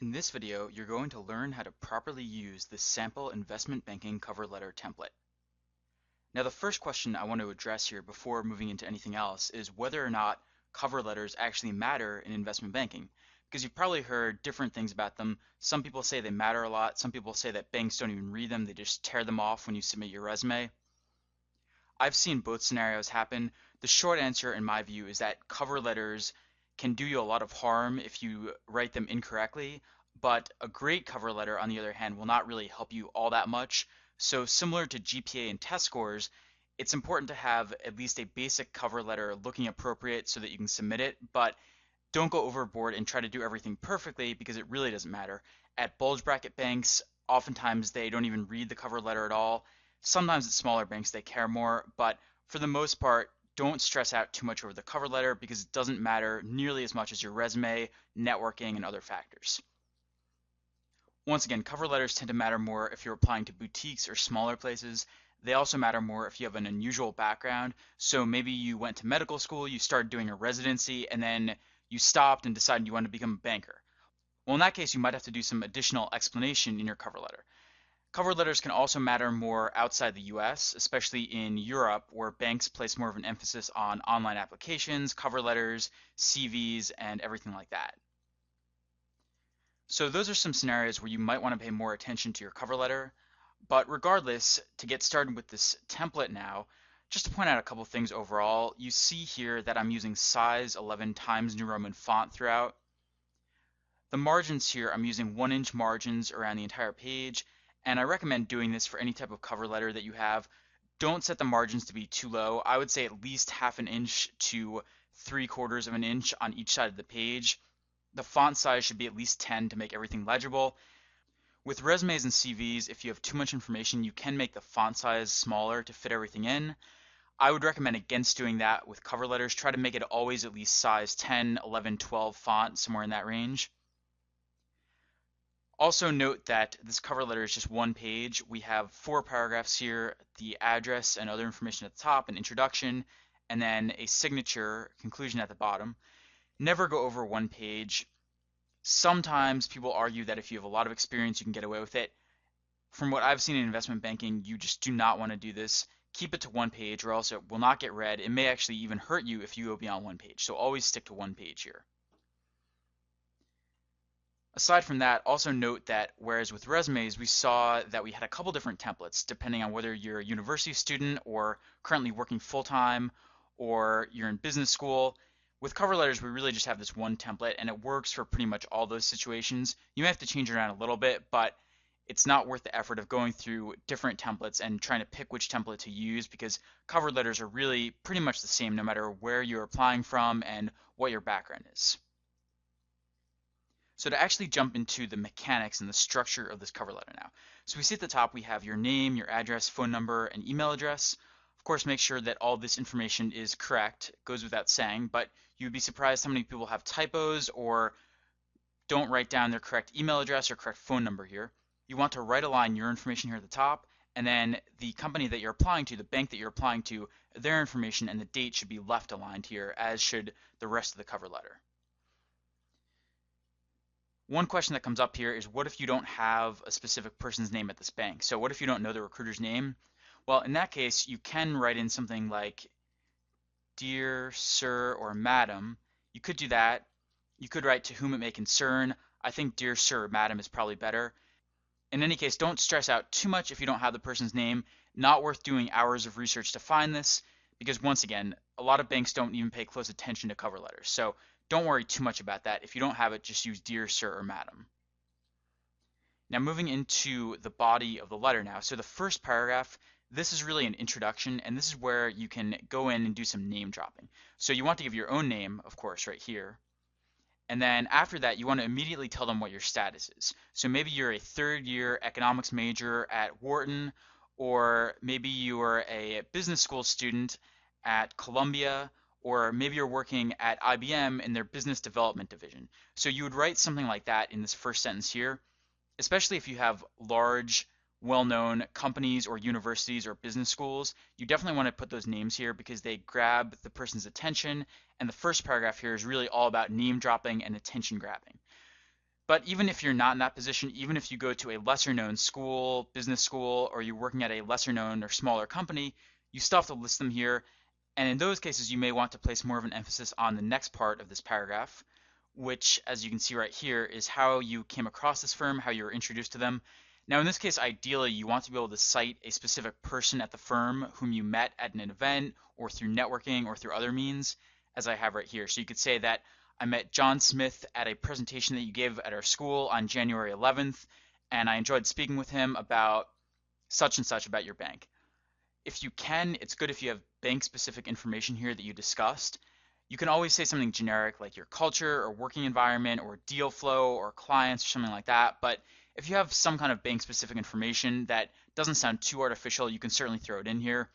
In this video, you're going to learn how to properly use the sample investment banking cover letter template. Now, the first question I want to address here before moving into anything else is whether or not cover letters actually matter in investment banking. Because you've probably heard different things about them. Some people say they matter a lot. Some people say that banks don't even read them. They just tear them off when you submit your resume. I've seen both scenarios happen. The short answer, in my view, is that cover letters can do you a lot of harm if you write them incorrectly, but a great cover letter, on the other hand, will not really help you all that much. So, similar to GPA and test scores, it's important to have at least a basic cover letter looking appropriate so that you can submit it, but don't go overboard and try to do everything perfectly because it really doesn't matter. At bulge bracket banks, oftentimes they don't even read the cover letter at all. Sometimes at smaller banks they care more, but for the most part, don't stress out too much over the cover letter because it doesn't matter nearly as much as your resume, networking, and other factors. Once again, cover letters tend to matter more if you're applying to boutiques or smaller places. They also matter more if you have an unusual background. So maybe you went to medical school, you started doing a residency, and then you stopped and decided you wanted to become a banker. Well, in that case, you might have to do some additional explanation in your cover letter. Cover letters can also matter more outside the US, especially in Europe, where banks place more of an emphasis on online applications, cover letters, CVs, and everything like that. So those are some scenarios where you might want to pay more attention to your cover letter. But regardless, to get started with this template now, just to point out a couple things overall, you see here that I'm using size 11 Times New Roman font throughout. The margins here, I'm using 1-inch margins around the entire page, and I recommend doing this for any type of cover letter that you have. Don't set the margins to be too low. I would say at least 1/2 inch to 3/4 of an inch on each side of the page. The font size should be at least 10 to make everything legible. With resumes and CVs, if you have too much information, you can make the font size smaller to fit everything in. I would recommend against doing that with cover letters. Try to make it always at least size 10, 11, 12 font, somewhere in that range. Also note that this cover letter is just one page. We have 4 paragraphs here, the address and other information at the top, an introduction, and then a signature conclusion at the bottom. Never go over one page. Sometimes people argue that if you have a lot of experience, you can get away with it. From what I've seen in investment banking, you just do not want to do this. Keep it to one page or else it will not get read. It may actually even hurt you if you go beyond one page. So always stick to one page here. Aside from that, also note that whereas with resumes, we saw that we had a couple different templates depending on whether you're a university student or currently working full-time or you're in business school. With cover letters, we really just have this one template and it works for pretty much all those situations. You may have to change it around a little bit, but it's not worth the effort of going through different templates and trying to pick which template to use because cover letters are really pretty much the same no matter where you're applying from and what your background is. So to actually jump into the mechanics and the structure of this cover letter now. So we see at the top we have your name, your address, phone number, and email address. Of course, make sure that all this information is correct. It goes without saying, but you'd be surprised how many people have typos or don't write down their correct email address or correct phone number here. You want to right align your information here at the top, and then the company that you're applying to, the bank that you're applying to, their information and the date should be left aligned here, as should the rest of the cover letter. One question that comes up here is what if you don't have a specific person's name at this bank? So what if you don't know the recruiter's name? Well, in that case, you can write in something like dear sir or madam. You could do that. You could write to whom it may concern. I think dear sir or madam is probably better. In any case, don't stress out too much if you don't have the person's name. Not worth doing hours of research to find this because once again, a lot of banks don't even pay close attention to cover letters. So don't worry too much about that. If you don't have it, just use dear sir or madam. Now moving into the body of the letter now. So the first paragraph, this is really an introduction, and this is where you can go in and do some name dropping. So you want to give your own name, of course, right here. And then after that, you want to immediately tell them what your status is. So maybe you're a 3rd-year economics major at Wharton, or maybe you're a business school student at Columbia, or maybe you're working at IBM in their business development division. So you would write something like that in this first sentence here, especially if you have large, well-known companies or universities or business schools. You definitely want to put those names here because they grab the person's attention, and the first paragraph here is really all about name dropping and attention grabbing. But even if you're not in that position, even if you go to a lesser known school, business school, or you're working at a lesser known or smaller company, you still have to list them here. And in those cases, you may want to place more of an emphasis on the next part of this paragraph, which, as you can see right here, is how you came across this firm, how you were introduced to them. Now, in this case, ideally, you want to be able to cite a specific person at the firm whom you met at an event or through networking or through other means, as I have right here. So you could say that I met John Smith at a presentation that you gave at our school on January 11th, and I enjoyed speaking with him about such and such about your bank. If you can, it's good if you have bank-specific information here that you discussed. You can always say something generic like your culture or working environment or deal flow or clients or something like that. But if you have some kind of bank-specific information that doesn't sound too artificial, you can certainly throw it in here.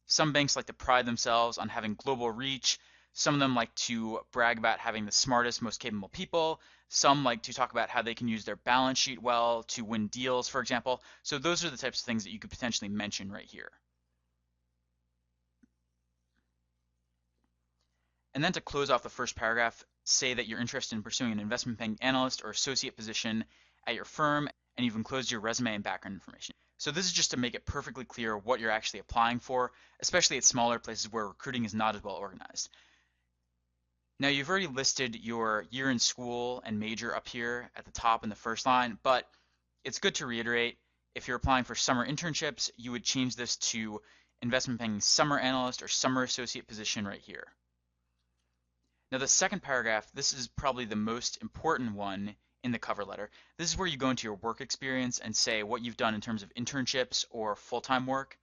Some banks like to pride themselves on having global reach. Some of them like to brag about having the smartest, most capable people. Some like to talk about how they can use their balance sheet well to win deals, for example. So those are the types of things that you could potentially mention right here. And then to close off the first paragraph, say that you're interested in pursuing an investment banking analyst or associate position at your firm, and you've enclosed your resume and background information. So this is just to make it perfectly clear what you're actually applying for, especially at smaller places where recruiting is not as well organized. Now you've already listed your year in school and major up here at the top in the first line, but it's good to reiterate, if you're applying for summer internships, you would change this to investment banking summer analyst or summer associate position right here. Now the second paragraph, this is probably the most important one in the cover letter. This is where you go into your work experience and say what you've done in terms of internships or full-time work.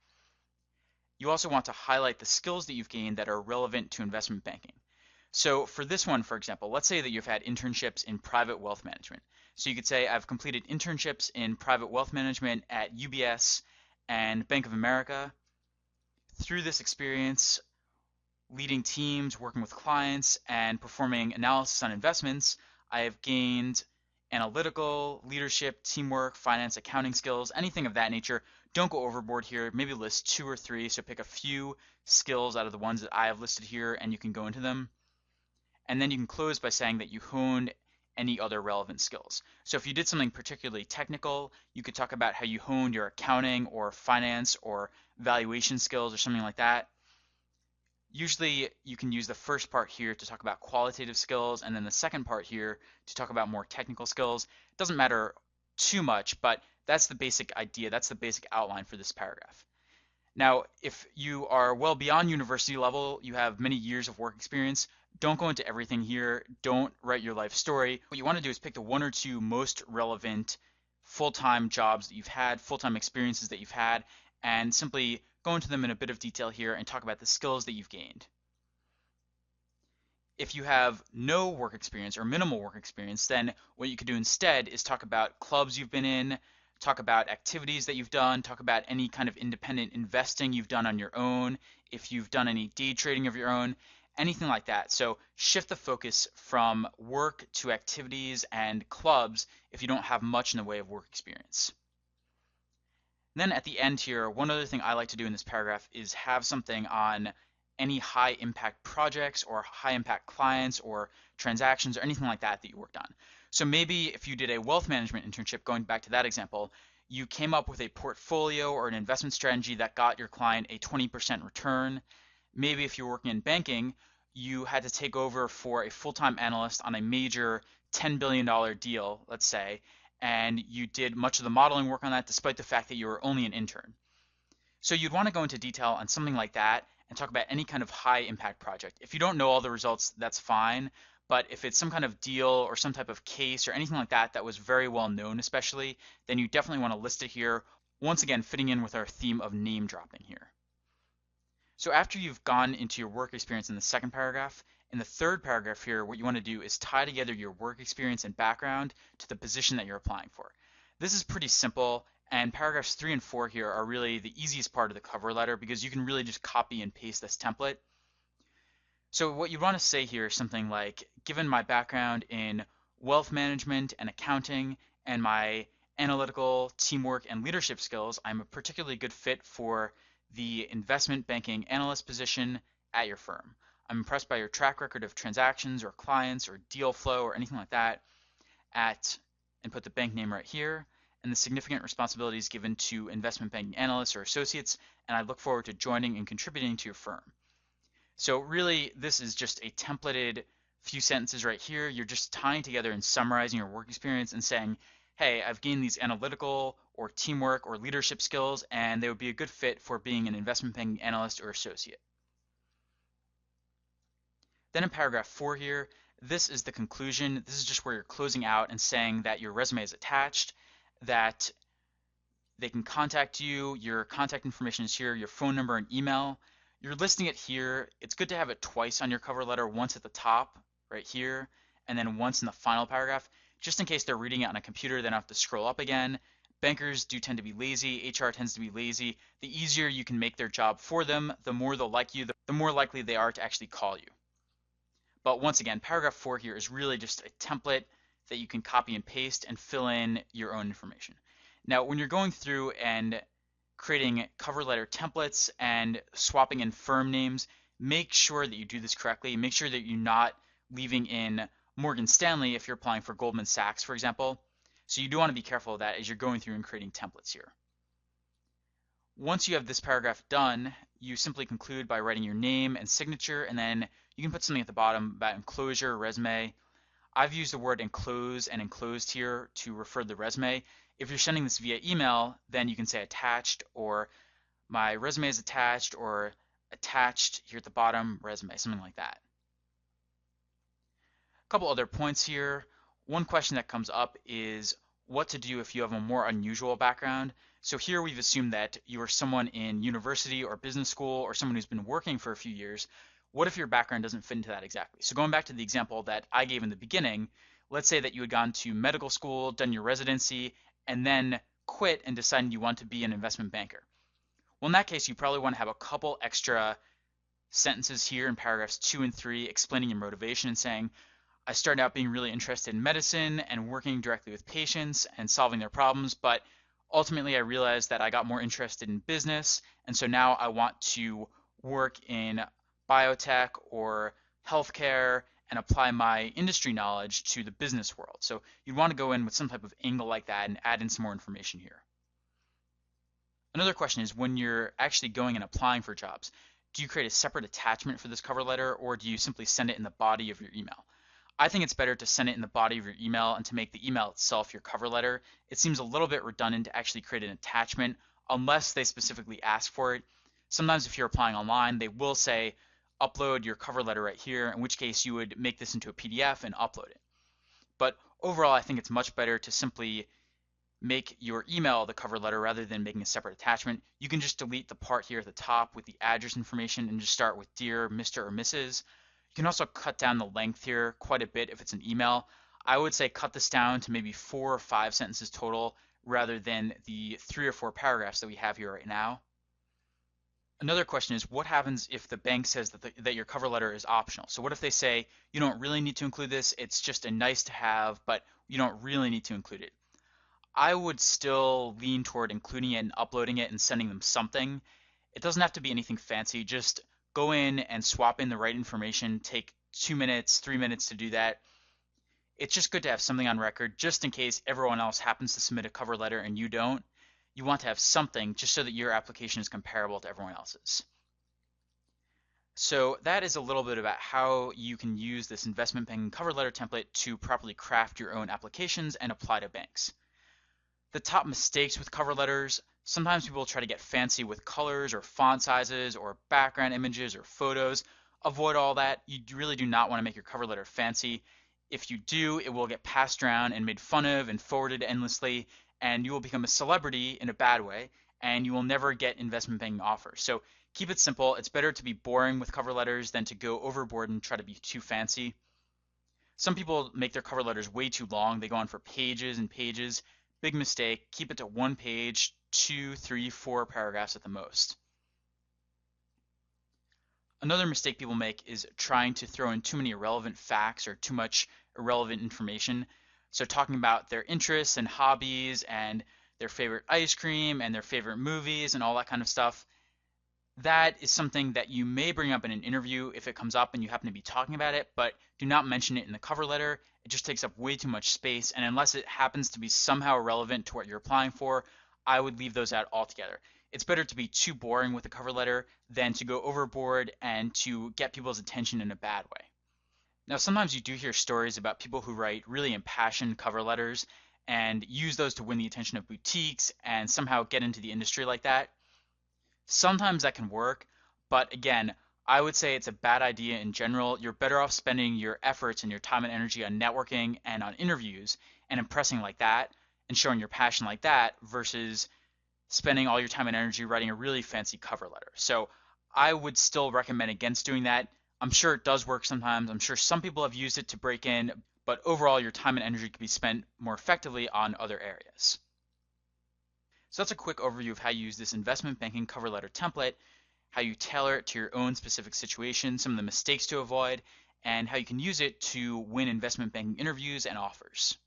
You also want to highlight the skills that you've gained that are relevant to investment banking. So for this one, for example, let's say that you've had internships in private wealth management. So you could say I've completed internships in private wealth management at UBS and Bank of America. Through this experience, leading teams, working with clients, and performing analysis on investments, I have gained analytical, leadership, teamwork, finance, accounting skills, anything of that nature. Don't go overboard here. Maybe list 2 or 3, so pick a few skills out of the ones that I have listed here, and you can go into them. And then you can close by saying that you honed any other relevant skills. So if you did something particularly technical, you could talk about how you honed your accounting or finance or valuation skills or something like that. Usually you can use the first part here to talk about qualitative skills and then the second part here to talk about more technical skills. It doesn't matter too much, but that's the basic idea. That's the basic outline for this paragraph. Now, if you are well beyond university level, you have many years of work experience, don't go into everything here. Don't write your life story. What you want to do is pick the 1 or 2 most relevant full-time jobs that you've had, full-time experiences that you've had, and simply go into them in a bit of detail here and talk about the skills that you've gained. If you have no work experience or minimal work experience, then what you could do instead is talk about clubs you've been in, talk about activities that you've done, talk about any kind of independent investing you've done on your own, if you've done any day trading of your own, anything like that. So shift the focus from work to activities and clubs if you don't have much in the way of work experience. Then at the end here, one other thing I like to do in this paragraph is have something on any high impact projects or high impact clients or transactions or anything like that that you worked on. So maybe if you did a wealth management internship, going back to that example, you came up with a portfolio or an investment strategy that got your client a 20% return. Maybe if you're working in banking, you had to take over for a full-time analyst on a major $10 billion deal, let's say, and you did much of the modeling work on that despite the fact that you were only an intern. So you'd want to go into detail on something like that and talk about any kind of high impact project. If you don't know all the results, that's fine. But if it's some kind of deal or some type of case or anything like that that was very well known especially, then you definitely want to list it here. Once again, fitting in with our theme of name dropping here. So after you've gone into your work experience in the second paragraph, in the third paragraph here, what you want to do is tie together your work experience and background to the position that you're applying for. This is pretty simple, and paragraphs 3 and 4 here are really the easiest part of the cover letter because you can really just copy and paste this template. So what you want to say here is something like, given my background in wealth management and accounting and my analytical, teamwork, and leadership skills, I'm a particularly good fit for the investment banking analyst position at your firm. I'm impressed by your track record of transactions or clients or deal flow or anything like that. at, and put the bank name right here, and the significant responsibilities given to investment banking analysts or associates, and I look forward to joining and contributing to your firm. So really, this is just a templated few sentences right here. You're just tying together and summarizing your work experience and saying, hey, I've gained these analytical or teamwork or leadership skills, and they would be a good fit for being an investment banking analyst or associate. Then in paragraph 4 here, this is the conclusion. This is just where you're closing out and saying that your resume is attached, that they can contact you, your contact information is here, your phone number and email. You're listing it here. It's good to have it twice on your cover letter, once at the top right here, and then once in the final paragraph, just in case they're reading it on a computer, they don't have to scroll up again. Bankers do tend to be lazy. HR tends to be lazy. The easier you can make their job for them, the more they'll like you, the more likely they are to actually call you. But once again, paragraph 4 here is really just a template that you can copy and paste and fill in your own information. Now, when you're going through and creating cover letter templates and swapping in firm names, make sure that you do this correctly. Make sure that you're not leaving in Morgan Stanley if you're applying for Goldman Sachs, for example. So you do want to be careful of that as you're going through and creating templates here. Once you have this paragraph done, you simply conclude by writing your name and signature, and then you can put something at the bottom about enclosure, resume. I've used the word enclose and enclosed here to refer to the resume. If you're sending this via email, then you can say attached, or my resume is attached, or attached here at the bottom, resume, something like that. A couple other points here. One question that comes up is what to do if you have a more unusual background. So here we've assumed that you are someone in university or business school or someone who's been working for a few years. What if your background doesn't fit into that exactly? So going back to the example that I gave in the beginning, let's say that you had gone to medical school, done your residency, and then quit and decided you want to be an investment banker. Well, in that case, you probably want to have a couple extra sentences here in paragraphs 2 and 3 explaining your motivation and saying, I started out being really interested in medicine and working directly with patients and solving their problems, but ultimately I realized that I got more interested in business, and so now I want to work in biotech or healthcare and apply my industry knowledge to the business world. So you'd want to go in with some type of angle like that and add in some more information here. Another question is when you're actually going and applying for jobs, do you create a separate attachment for this cover letter, or do you simply send it in the body of your email? I think it's better to send it in the body of your email and to make the email itself your cover letter. It seems a little bit redundant to actually create an attachment unless they specifically ask for it. Sometimes if you're applying online, they will say, upload your cover letter right here, in which case you would make this into a PDF and upload it. But overall, I think it's much better to simply make your email the cover letter rather than making a separate attachment. You can just delete the part here at the top with the address information and just start with Dear Mr. or Mrs. You can also cut down the length here quite a bit if it's an email. I would say cut this down to maybe 4 or 5 sentences total rather than the 3 or 4 paragraphs that we have here right now. Another question is what happens if the bank says that your cover letter is optional? So what if they say you don't really need to include this, it's just a nice to have, but you don't really need to include it? I would still lean toward including it and uploading it and sending them something. It doesn't have to be anything fancy, just go in and swap in the right information, take 2 minutes, 3 minutes to do that. It's just good to have something on record just in case everyone else happens to submit a cover letter and you don't. You want to have something just so that your application is comparable to everyone else's. So that is a little bit about how you can use this investment banking cover letter template to properly craft your own applications and apply to banks. The top mistakes with cover letters, sometimes people try to get fancy with colors or font sizes or background images or photos. Avoid all that. You really do not want to make your cover letter fancy. If you do, it will get passed around and made fun of and forwarded endlessly, and you will become a celebrity in a bad way, and you will never get investment banking offers. So keep it simple. It's better to be boring with cover letters than to go overboard and try to be too fancy. Some people make their cover letters way too long. They go on for pages and pages. Big mistake. Keep it to 1 page, 2, 3, 4 paragraphs at the most. Another mistake people make is trying to throw in too many irrelevant facts or too much irrelevant information. So talking about their interests and hobbies and their favorite ice cream and their favorite movies and all that kind of stuff. That is something that you may bring up in an interview if it comes up and you happen to be talking about it, but do not mention it in the cover letter. It just takes up way too much space, and unless it happens to be somehow relevant to what you're applying for, I would leave those out altogether. It's better to be too boring with a cover letter than to go overboard and to get people's attention in a bad way. Now, sometimes you do hear stories about people who write really impassioned cover letters and use those to win the attention of boutiques and somehow get into the industry like that. Sometimes that can work, but again, I would say it's a bad idea in general. You're better off spending your efforts and your time and energy on networking and on interviews and impressing like that and showing your passion like that versus spending all your time and energy writing a really fancy cover letter. So I would still recommend against doing that. I'm sure it does work sometimes. I'm sure some people have used it to break in, but overall, your time and energy could be spent more effectively on other areas. So that's a quick overview of how you use this investment banking cover letter template, how you tailor it to your own specific situation, some of the mistakes to avoid, and how you can use it to win investment banking interviews and offers.